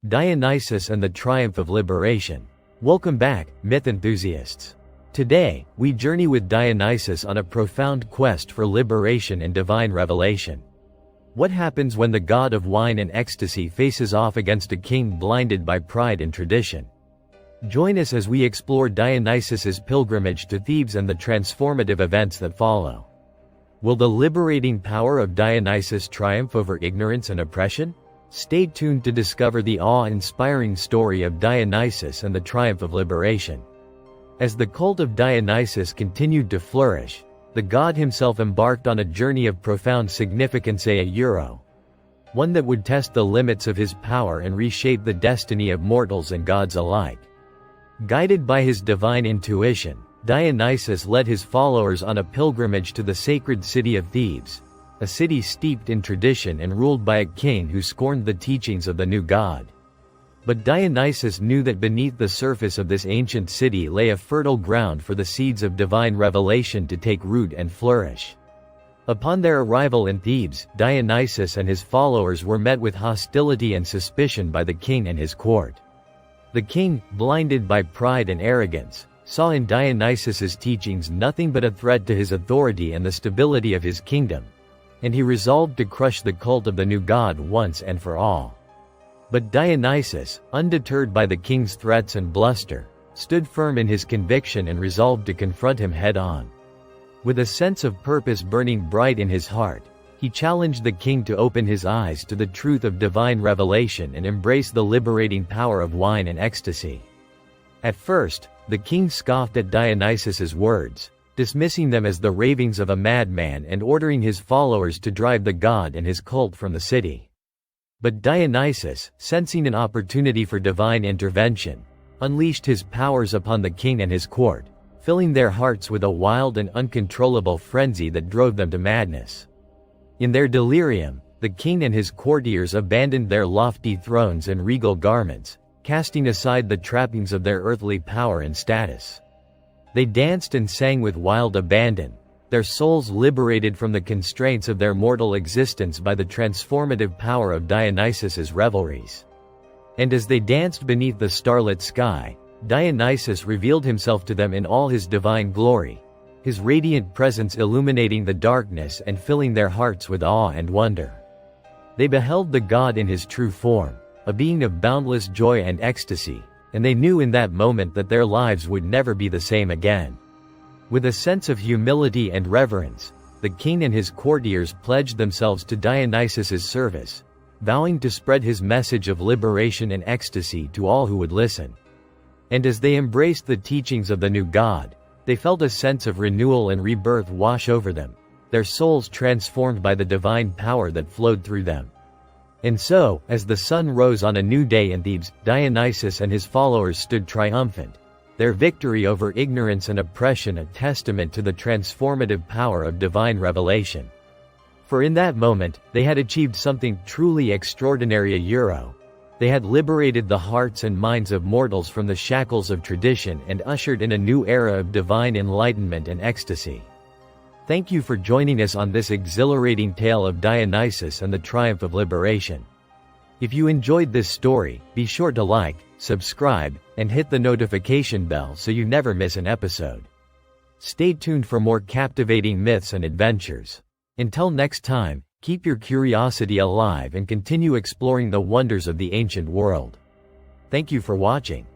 Dionysus and the Triumph of Liberation. Welcome back, myth enthusiasts. Today, we journey with Dionysus on a profound quest for liberation and divine revelation. What happens when the god of wine and ecstasy faces off against a king blinded by pride and tradition? Join us as we explore Dionysus's pilgrimage to Thebes and the transformative events that follow. Will the liberating power of Dionysus triumph over ignorance and oppression? Stay tuned to discover the awe-inspiring story of Dionysus and the triumph of liberation. As the cult of Dionysus continued to flourish, the god himself embarked on a journey of profound significance, one that would test the limits of his power and reshape the destiny of mortals and gods alike. Guided by his divine intuition, Dionysus led his followers on a pilgrimage to the sacred city of Thebes, a city steeped in tradition and ruled by a king who scorned the teachings of the new god. But Dionysus knew that beneath the surface of this ancient city lay a fertile ground for the seeds of divine revelation to take root and flourish. Upon their arrival in Thebes, Dionysus and his followers were met with hostility and suspicion by the king and his court. The king, blinded by pride and arrogance, saw in Dionysus's teachings nothing but a threat to his authority and the stability of his kingdom, and he resolved to crush the cult of the new god once and for all. But Dionysus, undeterred by the king's threats and bluster, stood firm in his conviction and resolved to confront him head-on. With a sense of purpose burning bright in his heart, he challenged the king to open his eyes to the truth of divine revelation and embrace the liberating power of wine and ecstasy. At first, the king scoffed at Dionysus's words, dismissing them as the ravings of a madman and ordering his followers to drive the god and his cult from the city. But Dionysus, sensing an opportunity for divine intervention, unleashed his powers upon the king and his court, filling their hearts with a wild and uncontrollable frenzy that drove them to madness. In their delirium, the king and his courtiers abandoned their lofty thrones and regal garments, casting aside the trappings of their earthly power and status. They danced and sang with wild abandon, their souls liberated from the constraints of their mortal existence by the transformative power of Dionysus's revelries. And as they danced beneath the starlit sky, Dionysus revealed himself to them in all his divine glory, his radiant presence illuminating the darkness and filling their hearts with awe and wonder. They beheld the god in his true form, a being of boundless joy and ecstasy, and they knew in that moment that their lives would never be the same again. With a sense of humility and reverence, the king and his courtiers pledged themselves to Dionysus's service, vowing to spread his message of liberation and ecstasy to all who would listen. And as they embraced the teachings of the new god, they felt a sense of renewal and rebirth wash over them, their souls transformed by the divine power that flowed through them. And so, as the sun rose on a new day in Thebes, Dionysus and his followers stood triumphant, their victory over ignorance and oppression a testament to the transformative power of divine revelation. For in that moment, they had achieved something truly extraordinary. They had liberated the hearts and minds of mortals from the shackles of tradition and ushered in a new era of divine enlightenment and ecstasy. Thank you for joining us on this exhilarating tale of Dionysus and the triumph of liberation. If you enjoyed this story, be sure to like, subscribe, and hit the notification bell so you never miss an episode. Stay tuned for more captivating myths and adventures. Until next time, keep your curiosity alive and continue exploring the wonders of the ancient world. Thank you for watching.